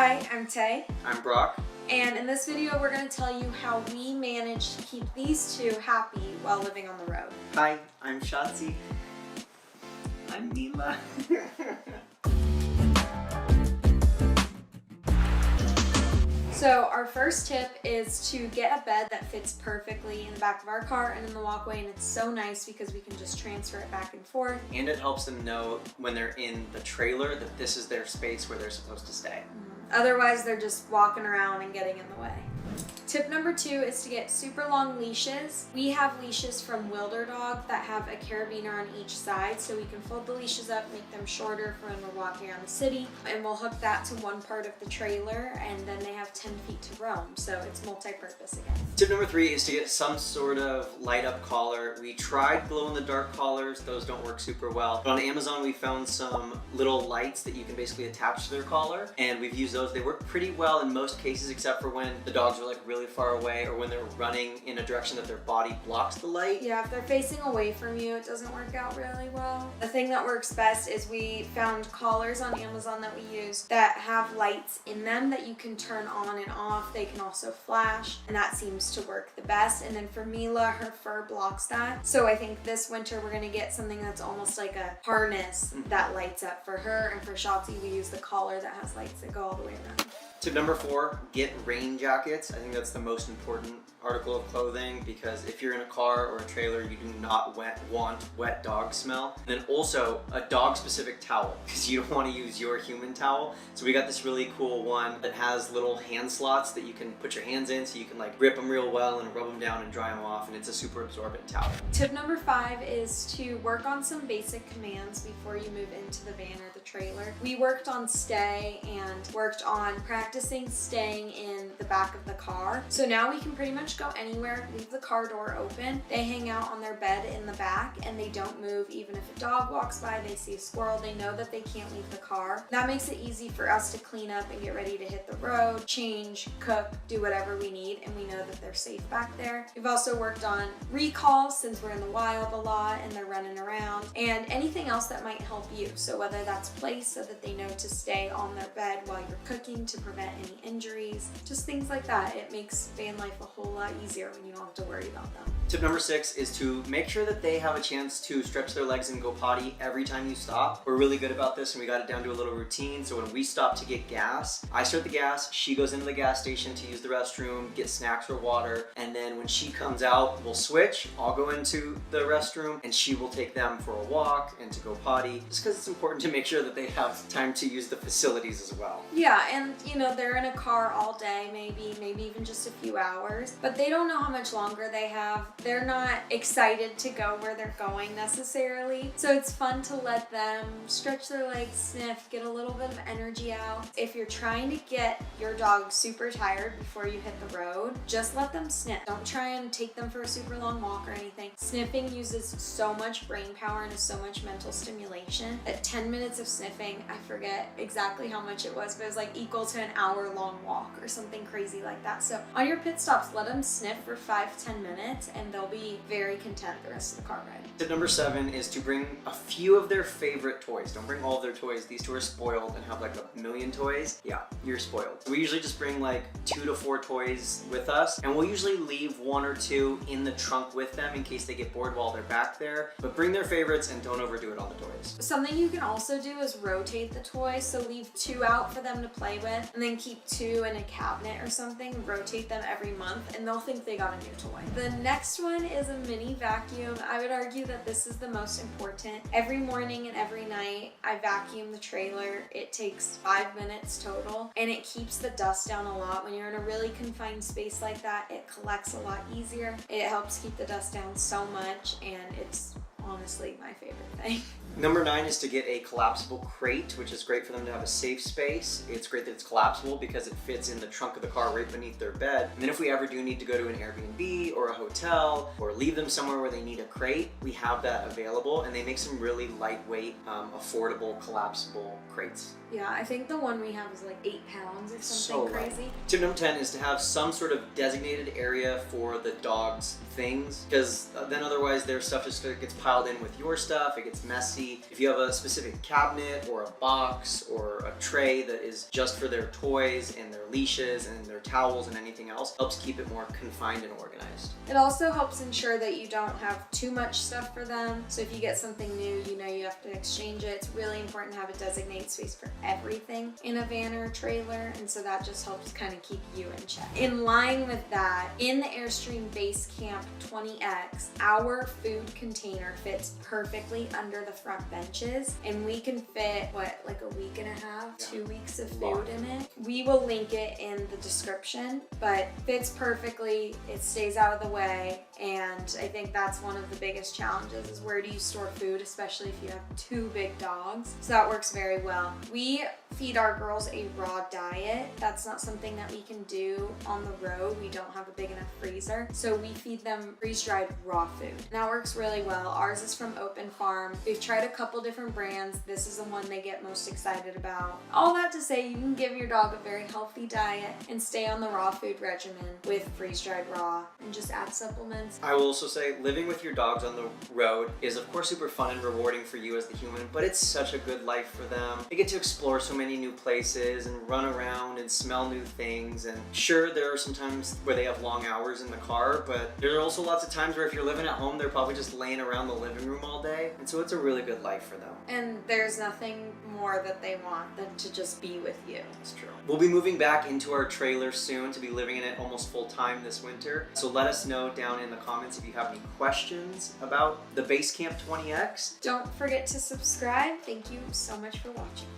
Hi, I'm Tay. I'm Brock. And in this video, we're going to tell you how we manage to keep these two happy while living on the road. Hi, I'm Schatzi. I'm Mila. So our first tip is to get a bed that fits perfectly in the back of our car and in the walkway, and it's so nice because we can just transfer it back and forth. And it helps them know when they're in the trailer that this is their space where they're supposed to stay. Otherwise, they're just walking around and getting in the way. Tip number 2 is to get super long leashes. We have leashes from Wilder Dog that have a carabiner on each side, so we can fold the leashes up, make them shorter for when we're walking around the city, and we'll hook that to one part of the trailer, and then they have 10 feet to roam, so it's multi-purpose again. Tip number 3 is to get some sort of light up collar. We tried glow in the dark collars, those don't work super well. But on Amazon we found some little lights that you can basically attach to their collar, and we've used those. They work pretty well in most cases, except for when the dogs are like really far away or when they're running in a direction that their body blocks the light. Yeah, if they're facing away from you, it doesn't work out really well. The thing that works best is we found collars on Amazon that we use that have lights in them that you can turn on and off. They can also flash, and that seems to work the best. And then for Mila, her fur blocks that. So I think this winter we're gonna get something that's almost like a harness that lights up for her. And for Schatzi, we use the collar that has lights that go all the way around. Tip number 4, get rain jackets. I think that's the most important article of clothing, because if you're in a car or a trailer, you do not want wet dog smell. And then also a dog specific towel, because you don't want to use your human towel. So we got this really cool one that has little hand slots that you can put your hands in, so you can like grip them real well and rub them down and dry them off, and it's a super absorbent towel. Tip number 5 is to work on some basic commands before you move into the van or the trailer. We worked on stay and worked on practicing staying in the back of the car. So now we can pretty much go anywhere, leave the car door open. They hang out on their bed in the back and they don't move. Even if a dog walks by, they see a squirrel, they know that they can't leave the car. That makes it easy for us to clean up and get ready to hit the road, change, cook, do whatever we need, and we know that they're safe back there. We've also worked on recalls since we're in the wild a lot and they're running around, and anything else that might help you. So whether that's place so that they know to stay on their bed while you're cooking to prevent any injuries, just things like that. It makes van life a whole lot easier when you don't have to worry about them. Tip number 6 is to make sure that they have a chance to stretch their legs and go potty every time you stop. We're really good about this, and we got it down to a little routine. So when we stop to get gas, I start the gas, she goes into the gas station to use the restroom, get snacks or water, and then when she comes out, we'll switch. I'll go into the restroom and she will take them for a walk and to go potty, just because it's important to make sure that they have time to use the facilities as well. Yeah, and you know, they're in a car all day, maybe even just a few hours, but they don't know how much longer they have. They're not excited to go where they're going necessarily. So it's fun to let them stretch their legs, sniff, get a little bit of energy out. If you're trying to get your dog super tired before you hit the road, just let them sniff. Don't try and take them for a super long walk or anything. Sniffing uses so much brain power and is so much mental stimulation that 10 minutes of sniffing, I forget exactly how much it was, but it was like equal to an hour-long walk or something crazy like that. So on your pit stops, let them sniff for 5-10 minutes and they'll be very content the rest of the car ride. Tip number 7 is to bring a few of their favorite toys. Don't bring all of their toys. These two are spoiled and have like a million toys. Yeah, you're spoiled. We usually just bring like 2 to 4 toys with us, and we'll usually leave 1 or 2 in the trunk with them in case they get bored while they're back there. But bring their favorites and don't overdo it on the toys. Something you can also do is rotate the toys. So leave 2 out for them to play with and then keep 2 in a cabinet or something. Rotate them every month and they'll think they got a new toy. The next one is a mini vacuum. I would argue that this is the most important. Every morning and every night I vacuum the trailer. It takes 5 minutes total and it keeps the dust down a lot. When you're in a really confined space like that, it collects a lot easier. It helps keep the dust down so much, and it's honestly my favorite thing. Number 9 is to get a collapsible crate, which is great for them to have a safe space. It's great that it's collapsible because it fits in the trunk of the car right beneath their bed. And then if we ever do need to go to an Airbnb or a hotel or leave them somewhere where they need a crate, we have that available, and they make some really lightweight, affordable, collapsible crates. Yeah, I think the one we have is like 8 pounds or something crazy. Tip number 10 is to have some sort of designated area for the dog's things, because then otherwise their stuff just gets piled in with your stuff, it gets messy, see if you have a specific cabinet or a box or a tray that is just for their toys and their leashes and their towels and anything else. Helps keep it more confined and organized. It also helps ensure that you don't have too much stuff for them. So if you get something new, you know you have to exchange it. It's really important to have a designated space for everything in a van or a trailer, and so that just helps kind of keep you in check. In line with that, in the Airstream Basecamp 20X, our food container fits perfectly under the front benches, and we can fit, what, like a week and a half, 2 weeks of food in it. We will link it in the description, but fits perfectly, it stays out of the way, and I think that's one of the biggest challenges is where do you store food, especially if you have 2 big dogs. So that works very well. We feed our girls a raw diet. That's not something that we can do on the road. We don't have a big enough freezer. So we feed them freeze-dried raw food. And that works really well. Ours is from Open Farm. We've tried a couple different brands. This is the one they get most excited about. All that to say, you can give your dog a very healthy diet and stay on the raw food regimen with freeze-dried raw and just add supplements. I will also say living with your dogs on the road is of course super fun and rewarding for you as the human, but it's such a good life for them. They get to explore so many new places and run around and smell new things, and sure, there are some times where they have long hours in the car, but there are also lots of times where if you're living at home, they're probably just laying around the living room all day, and so it's a really good life for them. And there's nothing more that they want than to just be with you. That's true. We'll be moving back into our trailer soon to be living in it almost full time this winter, so let us know down in the comments if you have any questions about the Basecamp 20X. Don't forget to subscribe. Thank you so much for watching.